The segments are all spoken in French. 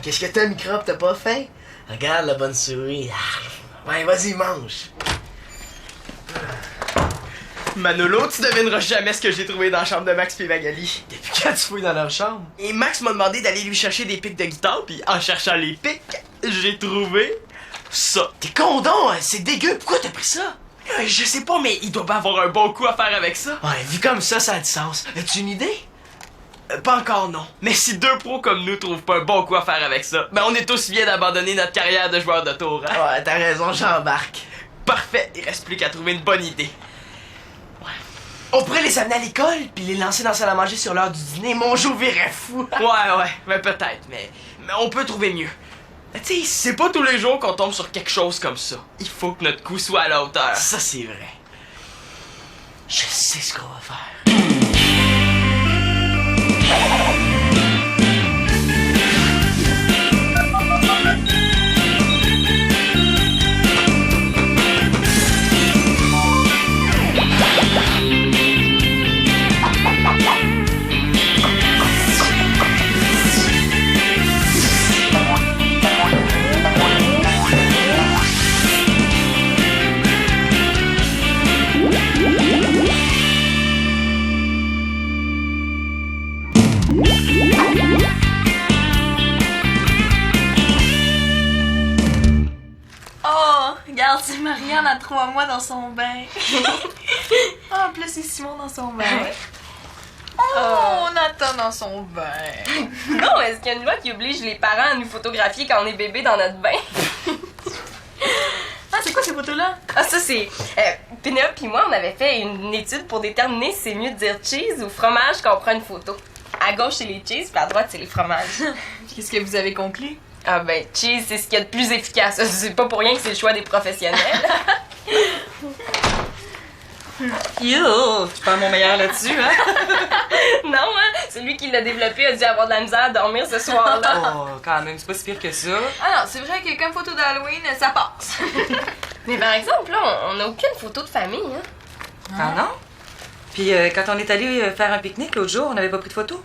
Qu'est-ce que t'as, microbe? T'as pas faim? Regarde la bonne souris. Ouais, vas-y, mange. Manolo, tu devineras jamais ce que j'ai trouvé dans la chambre de Max et Magali. Depuis quand tu fouilles dans leur chambre? Et Max m'a demandé d'aller lui chercher des pics de guitare, puis en cherchant les pics, j'ai trouvé ça. T'es condom, hein? C'est dégueu. Pourquoi t'as pris ça? Je sais pas, mais il doit pas avoir un bon coup à faire avec ça. Ouais, vu comme ça a du sens. As-tu une idée? Pas encore, non. Mais si deux pros comme nous trouvent pas un bon coup à faire avec ça, ben on est aussi bien d'abandonner notre carrière de joueur de tour, hein? Ouais, t'as raison, j'embarque. Parfait, il reste plus qu'à trouver une bonne idée. On pourrait les amener à l'école, puis les lancer dans la salle à manger sur l'heure du dîner. Mon jour virait fou. Ouais, mais peut-être, mais on peut trouver mieux. Tu sais, c'est pas tous les jours qu'on tombe sur quelque chose comme ça. Il faut que notre coup soit à la hauteur. Ça, c'est vrai. Je sais ce qu'on va faire. Regarde, c'est Marianne à 3 mois dans son bain. En plus, c'est Simon dans son bain. Oh, Nathan dans son bain. Non, est-ce qu'il y a une loi qui oblige les parents à nous photographier quand on est bébé dans notre bain? Ah, c'est quoi ces photos-là? Ah, ça, c'est... Pénélope et moi, on avait fait une étude pour déterminer si c'est mieux de dire cheese ou fromage quand on prend une photo. À gauche, c'est les cheese, puis à droite, c'est les fromages. Qu'est-ce que vous avez conclu? Ah ben, cheese, c'est ce qu'il y a de plus efficace. C'est pas pour rien que c'est le choix des professionnels. Yo, tu perds mon meilleur là-dessus, hein? Non, hein? Celui qui l'a développé a dû avoir de la misère à dormir ce soir-là. Oh, quand même, c'est pas si pire que ça. Ah non, c'est vrai que comme photo d'Halloween, ça passe. Mais par exemple, là, on n'a aucune photo de famille, hein? Ah non? Puis quand on est allé faire un pique-nique l'autre jour, on n'avait pas pris de photos?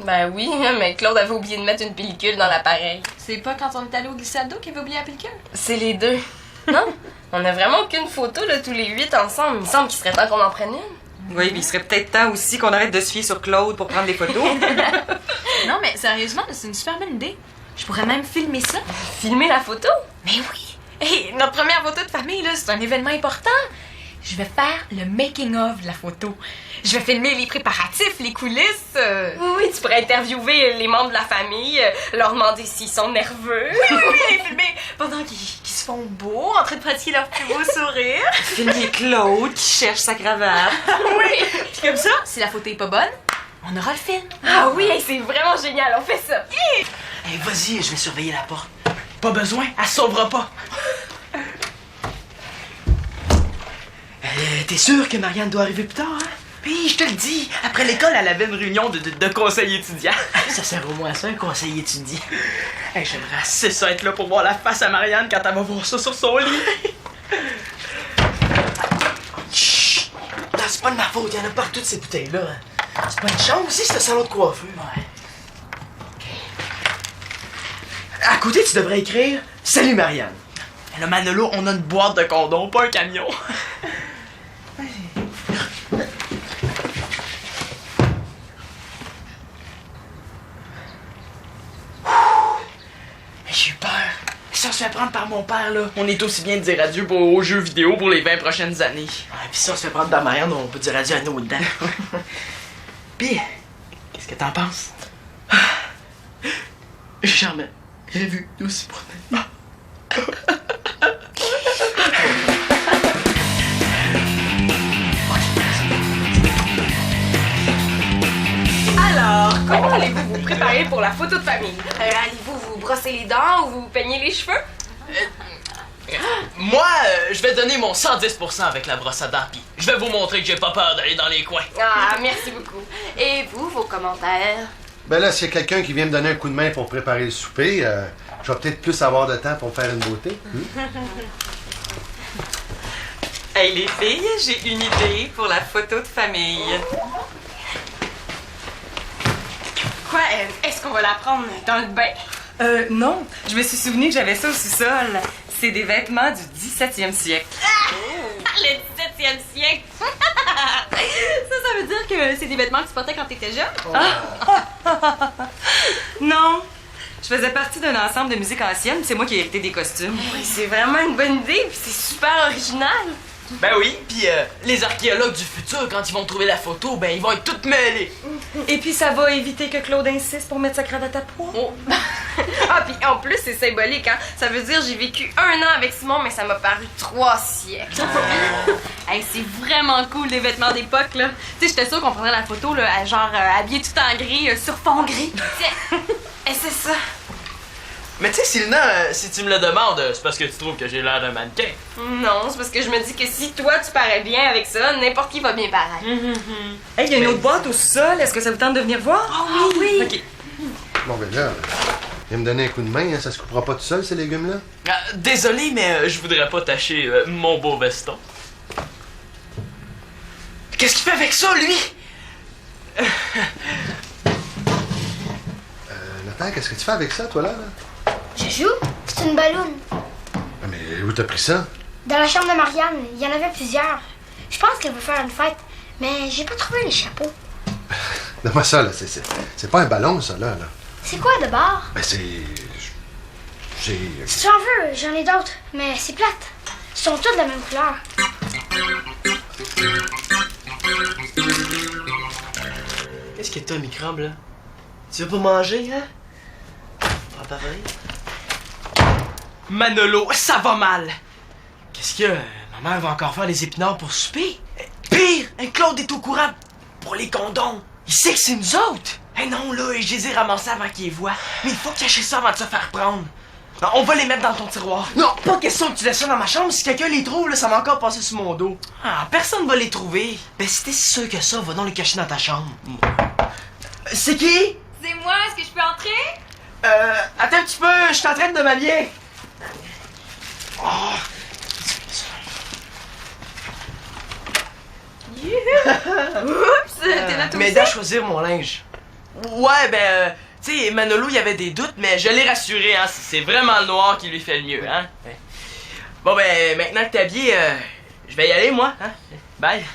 Ben oui, mais Claude avait oublié de mettre une pellicule dans l'appareil. C'est pas quand on est allé au glissade d'eau qu'il avait oublié la pellicule? C'est les deux. Non? On a vraiment aucune photo, là, tous les 8 ensemble. Il me semble qu'il serait temps qu'on en prenne une. Oui, puis il serait peut-être temps aussi qu'on arrête de se fier sur Claude pour prendre des photos. Non, mais sérieusement, c'est une super bonne idée. Je pourrais même filmer ça. Filmer la photo? Mais oui! Hey, notre première photo de famille, là, c'est un événement important. Je vais faire le making-of de la photo. Je vais filmer les préparatifs, les coulisses. Oui, tu pourrais interviewer les membres de la famille, leur demander s'ils sont nerveux. Oui, les filmer pendant qu'ils se font beaux, en train de pratiquer leur plus beau sourire. Filmer Claude qui cherche sa cravate. Oui! Puis comme ça, si la photo est pas bonne, on aura le film. Ah oui, c'est vraiment génial, on fait ça. Hey, vas-y, je vais surveiller la porte. Pas besoin, elle se sauvera pas. T'es sûr que Marianne doit arriver plus tard, hein? Puis je te le dis, après l'école, elle avait une réunion de conseil étudiant. Ça sert au moins à ça, un conseil étudiant. Hey, j'aimerais assez ça être là pour voir la face à Marianne quand elle va voir ça sur son lit. Chut! Non, c'est pas de ma faute, y'en a partout de ces bouteilles-là. C'est pas une chambre aussi, c'est le salon de coiffure. Ouais. À côté, tu devrais écrire « Salut Marianne ». Là, Manolo, on a une boîte de condoms, pas un camion. J'ai eu peur. Si on se fait prendre par mon père, là. On est aussi bien de dire adieu aux jeux vidéo pour les 20 prochaines années. Ouais, pis si on se fait prendre par Marianne, on peut dire adieu à nous dedans. Pis, qu'est-ce que t'en penses? J'ai jamais vu d'aussi promenade. Alors, comment allez-vous vous préparer pour la photo de famille? Allez-vous vous brosser les dents ou vous peigner les cheveux? Moi, je vais donner mon 110% avec la brosse à dents, pis je vais vous montrer que j'ai pas peur d'aller dans les coins. Ah, merci beaucoup. Et vous, vos commentaires? Ben là, s'il y a quelqu'un qui vient me donner un coup de main pour préparer le souper, je vais peut-être plus avoir de temps pour me faire une beauté. Hey les filles, j'ai une idée pour la photo de famille. Quoi, est-ce qu'on va la prendre dans le bain? Non. Je me suis souvenu que j'avais ça au sous-sol. C'est des vêtements du 17e siècle. Le 17e siècle! Ça veut dire que c'est des vêtements que tu portais quand t'étais jeune? Non. Je faisais partie d'un ensemble de musique ancienne, c'est moi qui ai hérité des costumes. Oui, c'est vraiment une bonne idée, puis c'est super original. Ben oui, puis les archéologues du futur, quand ils vont trouver la photo, ben ils vont être toutes mêlés. Et puis ça va éviter que Claude insiste pour mettre sa cravate à pois. Oh. Ah, puis en plus, c'est symbolique, hein? Ça veut dire j'ai vécu 1 an avec Simon, mais ça m'a paru 3 siècles. Hey, c'est vraiment cool les vêtements d'époque, là. Tu sais, j'étais sûre qu'on prendrait la photo, là, habillée tout en gris, sur fond gris. Et c'est ça. Mais tu sais, Sylna, si tu me le demandes, c'est parce que tu trouves que j'ai l'air d'un mannequin. Non, c'est parce que je me dis que si toi tu parais bien avec ça, n'importe qui va bien paraître. Hey, il y a une autre boîte au sol, est-ce que ça vous tente de venir voir? Ah oui! Ok. Bon, ben là, viens me donner un coup de main, hein, ça se coupera pas tout seul, ces légumes-là? Désolé, mais je voudrais pas tâcher mon beau veston. Qu'est-ce qu'il fait avec ça, lui? Nathan, qu'est-ce que tu fais avec ça, toi, là? Je joue? C'est une balloune. Ah, mais où t'as pris ça? Dans la chambre de Marianne, il y en avait plusieurs. Je pense qu'elle veut faire une fête, mais j'ai pas trouvé les chapeaux. Donne-moi ça, là. C'est pas un ballon, ça, là. C'est quoi de bord? Ben, c'est... J'ai... Si tu en veux, j'en ai d'autres, mais c'est plate. Ils sont tous de la même couleur. Qu'est-ce que t'as, microbe, là? Tu veux pas manger, hein? Pas pareil. Manolo, ça va mal. Qu'est-ce que... Ma mère va encore faire les épinards pour souper? Pire! Claude est au courant pour les condoms. Il sait que c'est nous autres. Non, là, je les ai ramassés avant qu'il les voie. Mais il faut cacher ça avant de se faire prendre. Non, on va les mettre dans ton tiroir. Non, pas question que tu laisses ça dans ma chambre. Si quelqu'un les trouve, là, ça va encore passer sur mon dos. Personne va les trouver. Ben, si t'es si sûr que ça, va donc les cacher dans ta chambre. C'est qui? C'est moi, est-ce que je peux entrer? Attends un petit peu, je suis en train de m'habiller. Oh. Oups, t'es là toi M'aider à choisir mon linge. Ouais, ben, tu sais, Manolo, il y avait des doutes, mais je l'ai rassuré, hein. C'est vraiment le noir qui lui fait le mieux, hein. Ouais. Bon, ben, maintenant que t'es habillé, je vais y aller, moi, hein. Bye.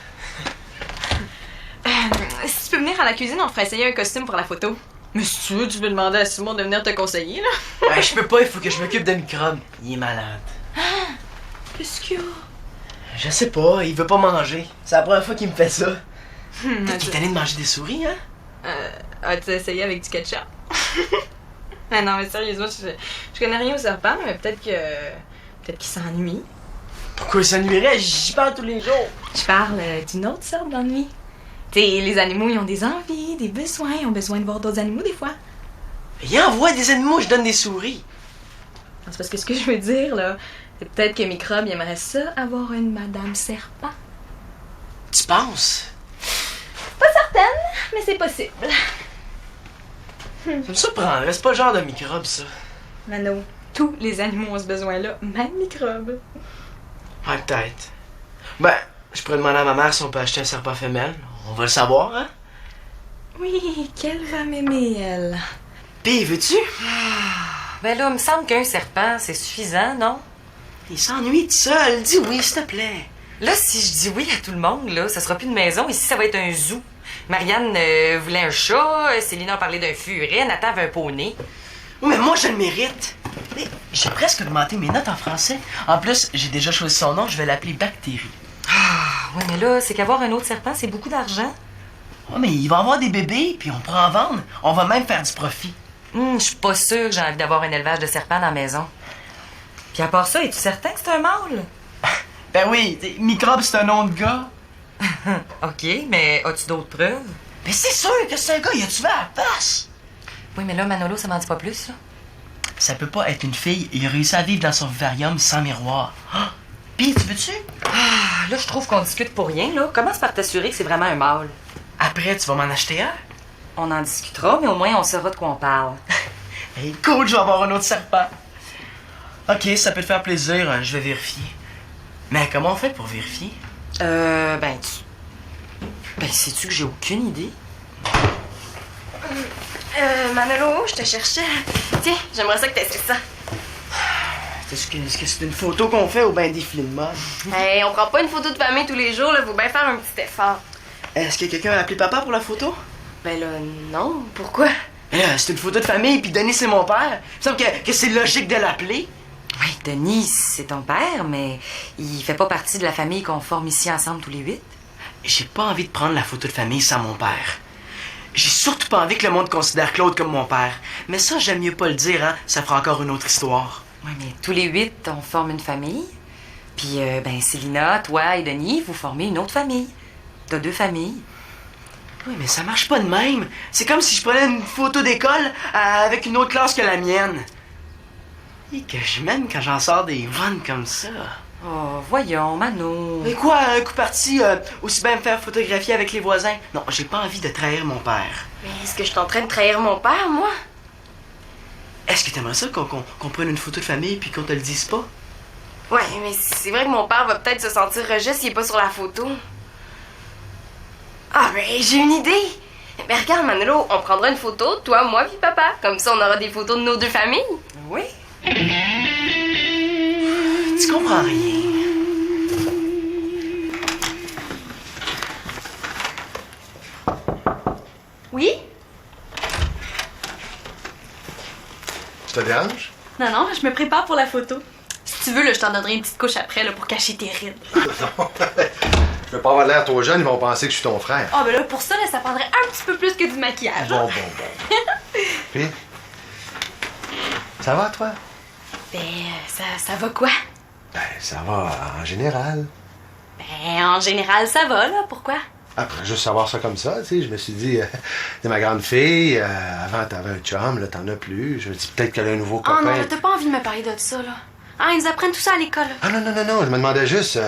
Si tu peux venir à la cuisine, on te fera essayer un costume pour la photo. Mais si tu veux demander à Simon de venir te conseiller, là. Je peux pas, il faut que je m'occupe de microbe. Il est malade. Qu'est-ce qu'il y a? Je sais pas, il veut pas manger. C'est la première fois qu'il me fait ça. Peut-être qu'il est Attends. allé de manger des souris, hein? As-tu essayé avec du ketchup? Ah non, mais sérieusement, je connais rien aux serpents, mais peut-être qu'il s'ennuie. Pourquoi il s'ennuierait? J'y parle tous les jours. Je parle d'une autre sorte d'ennui. Tu sais, les animaux, ils ont des envies, des besoins, ils ont besoin de voir d'autres animaux des fois. Il envoie des animaux, je donne des souris. C'est parce que ce que je veux dire, là, c'est peut-être que Microbe il aimerait ça avoir une Madame Serpent. Tu penses? Pas certaine, mais c'est possible. Ça me surprendrait, c'est pas le genre de microbe, ça. Mano, tous les animaux ont ce besoin-là, même Microbe. Ouais, peut-être. Ben, je pourrais demander à ma mère si on peut acheter un serpent femelle. On va le savoir, hein? Oui, qu'elle va m'aimer, elle. Pis, veux-tu? Ben là, il me semble qu'un serpent, c'est suffisant, non? Il s'ennuie tout seul. Dis oui, s'il te plaît. Là, si je dis oui à tout le monde, là, ça sera plus une maison. Ici, ça va être un zoo. Marianne voulait un chat, Célina a parlé d'un furet, Nathan avait un poney. Oui, mais moi, je le mérite. Mais j'ai presque augmenté mes notes en français. En plus, j'ai déjà choisi son nom, je vais l'appeler Bactérie. Ah, ouais, mais là, c'est qu'avoir un autre serpent, c'est beaucoup d'argent. Oh, mais il va avoir des bébés, puis on pourra en vendre. On va même faire du profit. Je suis pas sûre que j'ai envie d'avoir un élevage de serpents dans la maison. Puis à part ça, es-tu certain que c'est un mâle? Ben oui, Microbe, c'est un nom de gars. OK, mais as-tu d'autres preuves? Mais c'est sûr que c'est un gars, il a-tu vu à la face? Oui, mais là, Manolo, ça m'en dit pas plus, là. Ça peut pas être une fille, il a réussi à vivre dans son vivarium sans miroir. Ah! Pis, tu veux-tu? Ah, là, je trouve qu'on discute pour rien, là. Commence par t'assurer que c'est vraiment un mâle. Après, tu vas m'en acheter un? On en discutera, mais au moins, on saura de quoi on parle. Hey, cool, je vais avoir un autre serpent. Ok, ça peut te faire plaisir, je vais vérifier. Mais comment on fait pour vérifier? Ben, sais-tu que j'ai aucune idée? Manolo, je te cherchais. Tiens, j'aimerais ça que t'essaies ça. Est-ce que c'est une photo qu'on fait ou bien un défilé de mode? Hey, on prend pas une photo de famille tous les jours, là, faut bien faire un petit effort. Est-ce que quelqu'un a appelé papa pour la photo? Ben là, non, pourquoi? C'est une photo de famille, puis Denis, c'est mon père. Il me semble que c'est logique de l'appeler. Oui, Denis, c'est ton père, mais il fait pas partie de la famille qu'on forme ici ensemble tous les 8. J'ai pas envie de prendre la photo de famille sans mon père. J'ai surtout pas envie que le monde considère Claude comme mon père. Mais ça, j'aime mieux pas le dire, hein. Ça fera encore une autre histoire. Oui, mais tous les 8, on forme une famille. Puis, Célina, toi et Denis, vous formez une autre famille. T'as 2 familles. Oui, mais ça marche pas de même. C'est comme si je prenais une photo d'école avec une autre classe que la mienne. Et que je m'aime quand j'en sors des vannes comme ça. Oh, voyons, Mano. Mais quoi, un coup parti, aussi bien me faire photographier avec les voisins? Non, j'ai pas envie de trahir mon père. Mais est-ce que je suis en train de trahir mon père, moi? Est-ce que t'aimerais ça qu'on prenne une photo de famille puis qu'on te le dise pas? Ouais, mais c'est vrai que mon père va peut-être se sentir rejet s'il est pas sur la photo. Ah, ben, j'ai une idée! Ben, regarde, Manolo, on prendra une photo, toi, moi puis papa. Comme ça, on aura des photos de nos 2 familles. Oui. Tu comprends rien. Oui? Ça te dérange? Non, non, je me prépare pour la photo. Si tu veux, là, je t'en donnerai une petite couche après là, pour cacher tes rides. Non. Je veux pas avoir l'air trop jeune, ils vont penser que je suis ton frère. Ah, ben là, pour ça, là, ça prendrait un petit peu plus que du maquillage. Bon. Puis, ça va, toi? Ben, ça va quoi? Ben, ça va en général. Ben, en général, ça va, là. Pourquoi? Après, juste savoir ça comme ça, tu sais, je me suis dit, t'es ma grande fille, avant t'avais un chum, là, t'en as plus. Je me dis peut-être qu'elle a un nouveau copain. Oh non, là, t'as pas envie de me parler de ça, là. Ah, ils nous apprennent tout ça à l'école. Ah non, je me demandais juste,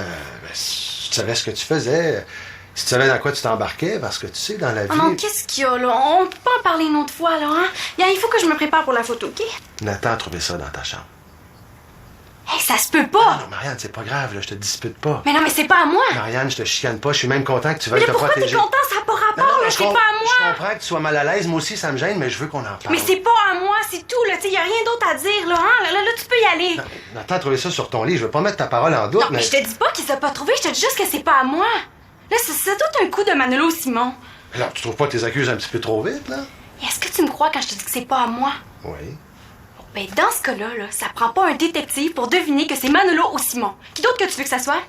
si tu savais ce que tu faisais, si tu savais dans quoi tu t'embarquais, parce que tu sais, dans la vie... Oh non, qu'est-ce qu'il y a, là? On peut pas en parler une autre fois, là, hein? Il faut que je me prépare pour la photo, OK? Nathan a trouvé ça dans ta chambre. Hey, ça se peut pas! Non, Marianne, c'est pas grave, là, je te dispute pas. Mais non, mais c'est pas à moi! Marianne, je te chicane pas, je suis même content que tu Mais veuilles là, te pourquoi t'es protéger. content? Ça n'a pas rapport, là, c'est pas à moi! Je comprends que tu sois mal à l'aise, moi aussi ça me gêne, mais je veux qu'on en parle. Mais c'est pas à moi, c'est tout, là, tu sais, y a rien d'autre à dire, là, hein? Là, tu peux y aller. Non, Nathan a trouvé ça sur ton lit, je veux pas mettre ta parole en doute, Non, mais je te dis pas qu'il s'est pas trouvé, je te dis juste que c'est pas à moi. Là, c'est tout un coup de Manolo Simon. Alors, tu trouves pas que tes accuses un petit peu trop vite, là? Est-ce que tu me crois quand je te dis que c'est pas à moi? Oui. Ben, dans ce cas-là, là, ça prend pas un détective pour deviner que c'est Manolo ou Simon. Qui d'autre que tu veux que ça soit?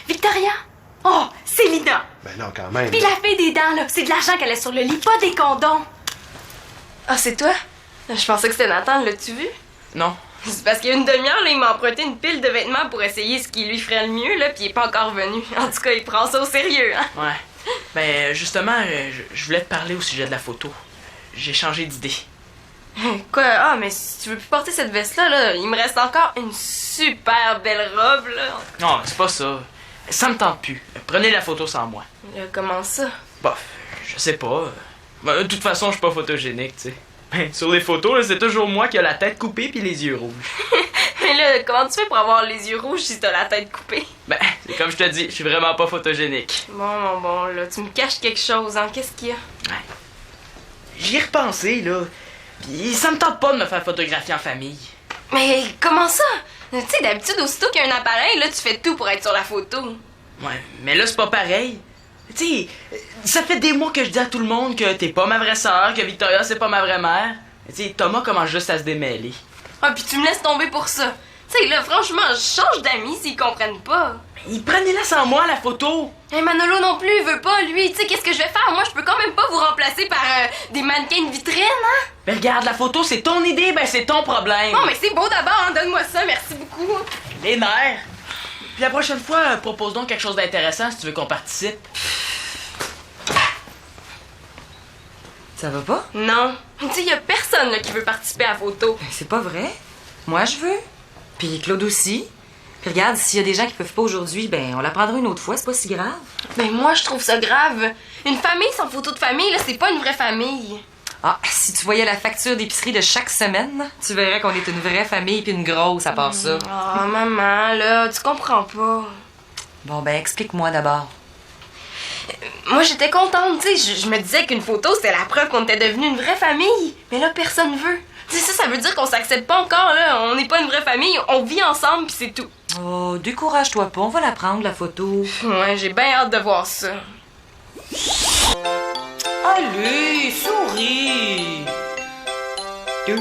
Victoria? Oh, Célina! Ben non, quand même. Puis la fille des dents, là, c'est de l'argent qu'elle a sur le lit, pas des condoms. Ah, c'est toi? Je pensais que c'était Nathan, l'as-tu vu? Non. C'est parce qu'il y a une demi-heure, là, il m'a emprunté une pile de vêtements pour essayer ce qui lui ferait le mieux, là, puis il est pas encore venu. En tout cas, il prend ça au sérieux, hein? Ouais. Ben, justement, je voulais te parler au sujet de la photo. J'ai changé d'idée. Quoi? Ah, mais si tu veux plus porter cette veste-là, là, il me reste encore une super belle robe, là. Non, c'est pas ça. Ça me tente plus. Prenez la photo sans moi. Comment ça? Bof, je sais pas. Ben, de toute façon, je suis pas photogénique, tu sais. Ben, sur les photos, là, c'est toujours moi qui a la tête coupée puis les yeux rouges. Mais là, comment tu fais pour avoir les yeux rouges si t'as la tête coupée? Ben, c'est comme je te dis, je suis vraiment pas photogénique. Bon, là, tu me caches quelque chose, hein? Qu'est-ce qu'il y a? Ouais. J'y ai repensé, là. Pis ça me tente pas de me faire photographier en famille. Mais comment ça? Tu sais, d'habitude, aussitôt qu'il y a un appareil, là, tu fais tout pour être sur la photo. Ouais, mais là, c'est pas pareil. Tu sais, ça fait des mois que je dis à tout le monde que t'es pas ma vraie sœur, que Victoria, c'est pas ma vraie mère. Tu sais, Thomas commence juste à se démêler. Ah, puis tu me laisses tomber pour ça. Tu sais, là, franchement, je change d'amis s'ils comprennent pas. Il prenez-la sans moi, la photo. Hey, Manolo non plus, il veut pas, lui. Tu sais, qu'est-ce que je vais faire? Moi, je peux quand même pas vous remplacer par des mannequins de vitrine, hein? Ben regarde, la photo, c'est ton idée, ben c'est ton problème. Bon, mais c'est beau d'abord, hein? Donne-moi ça, merci beaucoup. Les nerfs. Puis la prochaine fois, propose donc quelque chose d'intéressant si tu veux qu'on participe. Ça va pas? Non. Tu sais, y a personne là, qui veut participer à la photo. Ben, c'est pas vrai. Moi, je veux. Puis Claude aussi. Puis regarde, s'il y a des gens qui peuvent pas aujourd'hui, ben on la prendra une autre fois, c'est pas si grave. Ben moi, je trouve ça grave. Une famille sans photo de famille, là, c'est pas une vraie famille. Ah, si tu voyais la facture d'épicerie de chaque semaine, tu verrais qu'on est une vraie famille puis une grosse à part ça. Oh, maman, là, tu comprends pas. Bon, ben explique-moi d'abord. Moi, j'étais contente, tu sais. Je me disais qu'une photo, c'était la preuve qu'on était devenus une vraie famille. Mais là, personne veut. Tu sais, ça veut dire qu'on s'accepte pas encore, là. On n'est pas une vraie famille, on vit ensemble, puis c'est tout. Oh, décourage-toi pas, on va la prendre, la photo. Ouais, j'ai bien hâte de voir ça. Allez, souris! Le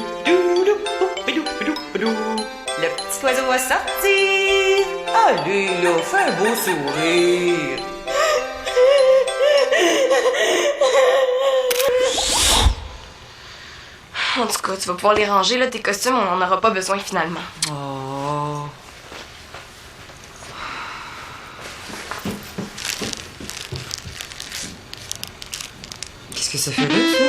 petit oiseau a sorti! Allez, là, fais un beau sourire! En tout cas, tu vas pouvoir les ranger, là, tes costumes, on n'en aura pas besoin finalement. Oh... Qu'est-ce que ça fait là, ça?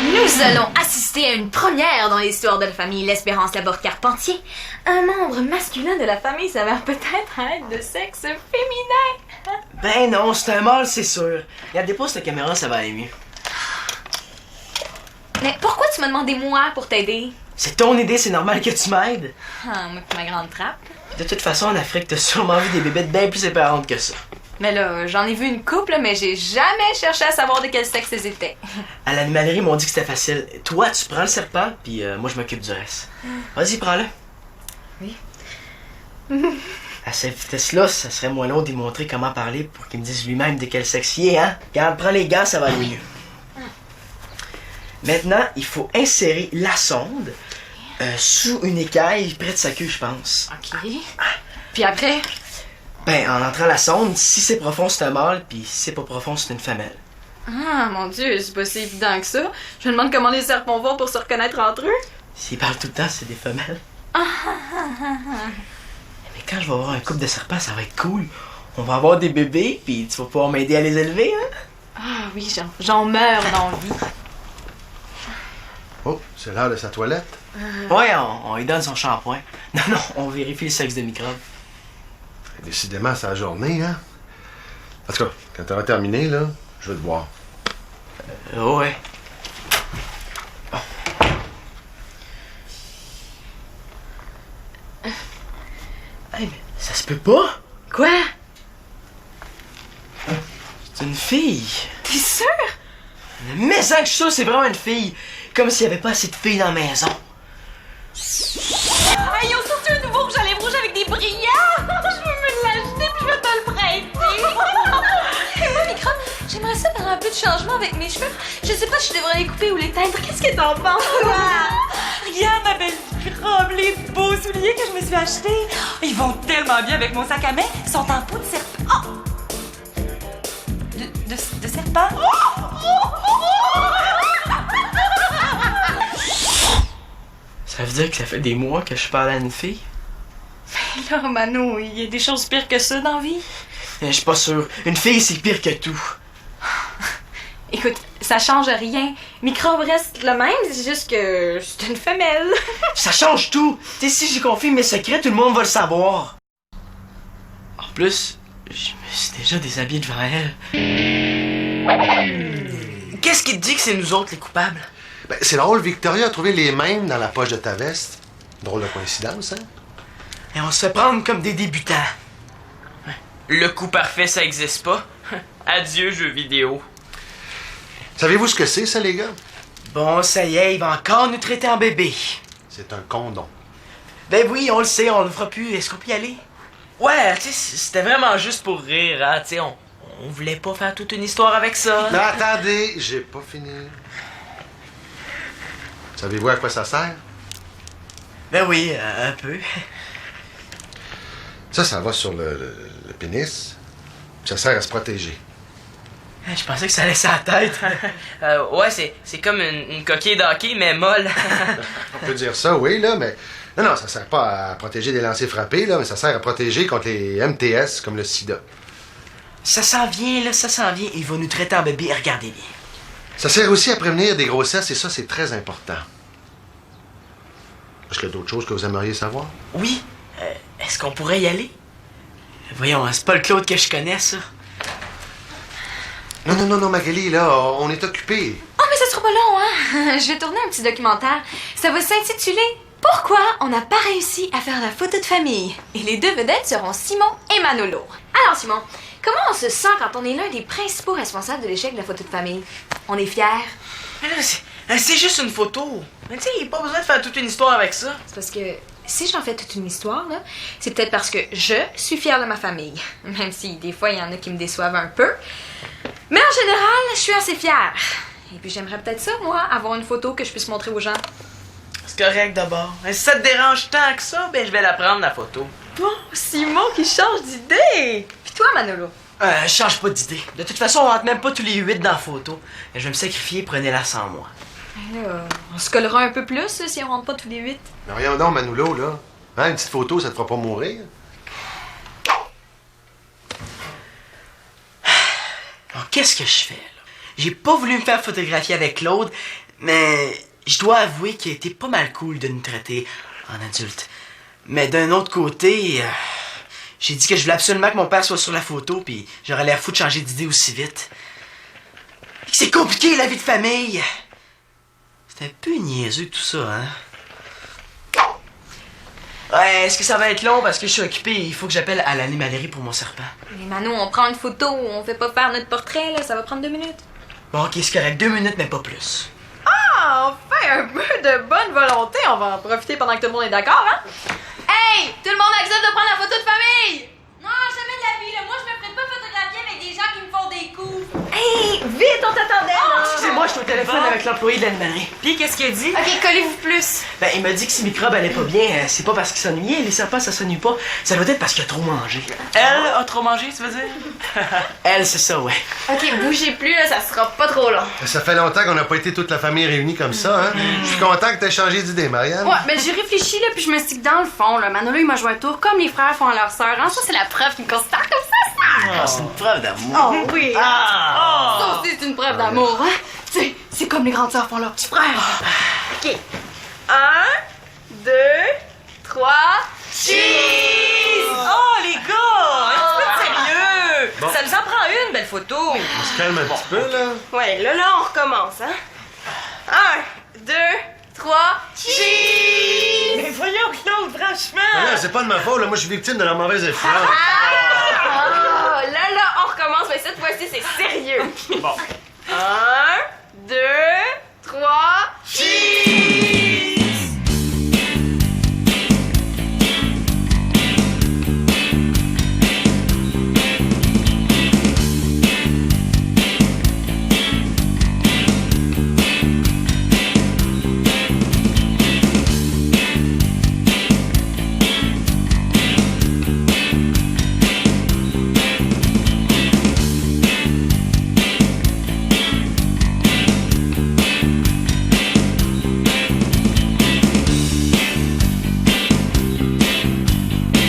Nous allons assister à une première dans l'histoire de la famille L'Espérance Laborde-Carpentier. Un membre masculin de la famille s'avère peut-être être de sexe féminin. Ben non, c'est un mâle, c'est sûr. Regarde, dépose ta caméra, ça va aller mieux. Mais pourquoi tu m'as demandé moi pour t'aider? C'est ton idée, c'est normal que tu m'aides. Ah, moi pis ma grande trappe. De toute façon, en Afrique, t'as sûrement vu des bébêtes bien plus épeurants que ça. Mais là, j'en ai vu une couple, mais j'ai jamais cherché à savoir de quel sexe ils étaient. À l'animalerie, ils m'ont dit que c'était facile. Toi, tu prends le serpent, puis moi, je m'occupe du reste. Vas-y, prends-le. Oui. À cette vitesse-là, ça serait moins long d'y montrer comment parler pour qu'il me dise lui-même de quel sexe il est, hein? Regarde, prends les gants, ça va aller mieux. Maintenant, il faut insérer la sonde sous une écaille près de sa queue, je pense. OK. Puis après? Ben, en entrant la sonde, si c'est profond, c'est un mâle, puis si c'est pas profond, c'est une femelle. Ah, mon Dieu, c'est pas si évident que ça. Je me demande comment les serpents vont pour se reconnaître entre eux. S'ils parlent tout le temps, c'est des femelles. Mais quand je vais avoir un couple de serpents, ça va être cool. On va avoir des bébés, puis tu vas pouvoir m'aider à les élever, hein? Ah oui, j'en meurs d'envie. Oh, c'est l'heure de sa toilette. Ouais, on lui donne son shampoing. Non, on vérifie le sexe de microbes. Décidément, c'est la journée, hein? En tout cas, quand t'auras terminé, là, je veux te voir. Ouais. Bon. Hey, mais ça se peut pas! Quoi? C'est une fille! T'es sûr? Mais ça que je suis sûr, c'est vraiment une fille! Comme s'il y avait pas assez de filles dans la maison. Ah, ils ont sorti un nouveau rouge à lèvres rouge avec des brillants! Je veux me l'acheter puis je vais te le prêter! Et moi, Microbe, j'aimerais ça faire un peu de changement avec mes cheveux. Je sais pas si je devrais les couper ou les teindre. Qu'est-ce que t'en penses, toi? Regarde ma belle Microbe, les beaux souliers que je me suis achetés. Ils vont tellement bien avec mon sac à main. Ils sont en peau de serpent. Oh! De serpent? Ça veut dire que ça fait des mois que je parle à une fille? Là, Mano, il y a des choses pires que ça dans la vie. Je suis pas sûr. Une fille, c'est pire que tout. Écoute, ça change rien. Microbe reste le même, c'est juste que c'est une femelle. Ça change tout! Tu sais, si j'ai confié mes secrets, tout le monde va le savoir. En plus, je me suis déjà déshabillé devant elle. Qu'est-ce qui te dit que c'est nous autres les coupables? Ben, c'est drôle, Victoria a trouvé les mêmes dans la poche de ta veste. Drôle de coïncidence, hein? Et on se fait prendre comme des débutants. Le coup parfait, ça existe pas. Adieu, jeux vidéo. Savez-vous ce que c'est, ça, les gars? Bon, ça y est, il va encore nous traiter en bébé. C'est un condom. Ben oui, on le sait, on le fera plus. Est-ce qu'on peut y aller? Ouais, tu sais, c'était vraiment juste pour rire, hein. Tu sais, on voulait pas faire toute une histoire avec ça. Mais attendez, j'ai pas fini. Savez-vous à quoi ça sert? Ben oui, un peu. Ça va sur le pénis. Ça sert à se protéger. Je pensais que ça laissait la tête. Ouais, c'est comme une coquille d'hockey, mais molle. On peut dire ça, oui, là, mais... Non, ça sert pas à protéger des lancers frappés, là, mais ça sert à protéger contre les MTS, comme le sida. Ça s'en vient, là, ça s'en vient. Il va nous traiter en bébé, regardez bien. Ça sert aussi à prévenir des grossesses, et ça, c'est très important. Est-ce qu'il y a d'autres choses que vous aimeriez savoir? Oui, est-ce qu'on pourrait y aller? Voyons, c'est pas le Claude que je connais, ça. Non, Magali, là, on est occupés. Oh, mais ça sera pas long, hein? Je vais tourner un petit documentaire. Ça va s'intituler « Pourquoi on n'a pas réussi à faire la photo de famille ?» Et les deux vedettes seront Simon et Manolo. Alors, Simon, Comment on se sent quand on est l'un des principaux responsables de l'échec de la photo de famille? On est fiers. Mais là, c'est juste une photo. Mais tu sais, il n'y a pas besoin de faire toute une histoire avec ça. C'est parce que si j'en fais toute une histoire, là, c'est peut-être parce que je suis fière de ma famille. Même si des fois, il y en a qui me déçoivent un peu. Mais en général, je suis assez fière. Et puis j'aimerais peut-être ça, moi, avoir une photo que je puisse montrer aux gens. C'est correct d'abord. Mais si ça te dérange tant que ça, ben je vais la prendre, la photo. Bon, Simon qui change d'idée! Puis toi, Manolo? Je change pas d'idée. De toute façon, on rentre même pas tous les 8 dans la photo. Je vais me sacrifier, prenez-la sans moi. Là, on se collera un peu plus si on rentre pas tous les 8. Mais voyons donc, Manolo, là. Hein, une petite photo, ça te fera pas mourir. Alors, qu'est-ce que je fais, là? J'ai pas voulu me faire photographier avec Claude, mais je dois avouer qu'il a été pas mal cool de nous traiter en adulte. Mais d'un autre côté, j'ai dit que je voulais absolument que mon père soit sur la photo, puis j'aurais l'air fou de changer d'idée aussi vite. C'est compliqué, la vie de famille. C'est un peu niaiseux tout ça, hein? Ouais, est-ce que ça va être long parce que je suis occupé? Il faut que j'appelle à l'animalerie pour mon serpent. Mais Mano, on prend une photo, on fait pas faire notre portrait, là, ça va prendre 2 minutes. Bon, ok, c'est correct. 2 minutes, mais pas plus. Ah, enfin, un peu de bonne volonté, on va en profiter pendant que tout le monde est d'accord, hein? Hey, tout le monde accepte de prendre la photo de famille? Non, jamais de la vie, là. Moi, je me ferais pas photographier avec des gens qui me font des coups. Hey, vite, on t'attendait! Excusez-moi, je suis au téléphone avec l'employé de l'animalerie. Puis qu'est-ce qu'il a dit? Ok, collez-vous plus. Ben, il m'a dit que si Microbe allait pas bien, c'est pas parce qu'il s'ennuyait. Les serpents, ça s'ennuie pas. Ça doit être parce qu'il a trop mangé. Elle a trop mangé, tu veux dire? Elle, c'est ça, ouais. Ok, bougez plus, là, ça sera pas trop long. Ça fait longtemps qu'on n'a pas été toute la famille réunie comme ça, hein? Je suis content que t'aies changé d'idée, Marianne. Ouais, mais j'ai réfléchi, là, puis je me suis dit que dans le fond, là, Manolo, il m'a joué un tour comme les frères font à leur sœur. Hein? Ça, c'est la preuve qu'ils me considèrent comme ça. Ah, c'est une preuve d'amour. Oh oui! Ah! Ça aussi, c'est une preuve d'amour, hein? Tu sais, c'est comme les grandes sœurs font leur petit frère. OK. 1, 2, 3, cheese! Oh, les gars! Un petit peu de sérieux! Bon. Ça nous en prend une, belle photo! On se calme un petit peu, là. Ouais, là, on recommence, hein? 1, 2, 3, cheese! Mais voyons, Claude, franchement! Mais là, c'est pas de ma faute, là. Moi, je suis victime de la mauvaise influence. Ah, là, on recommence, mais cette fois-ci, c'est sérieux. Bon. 1, 2, 3,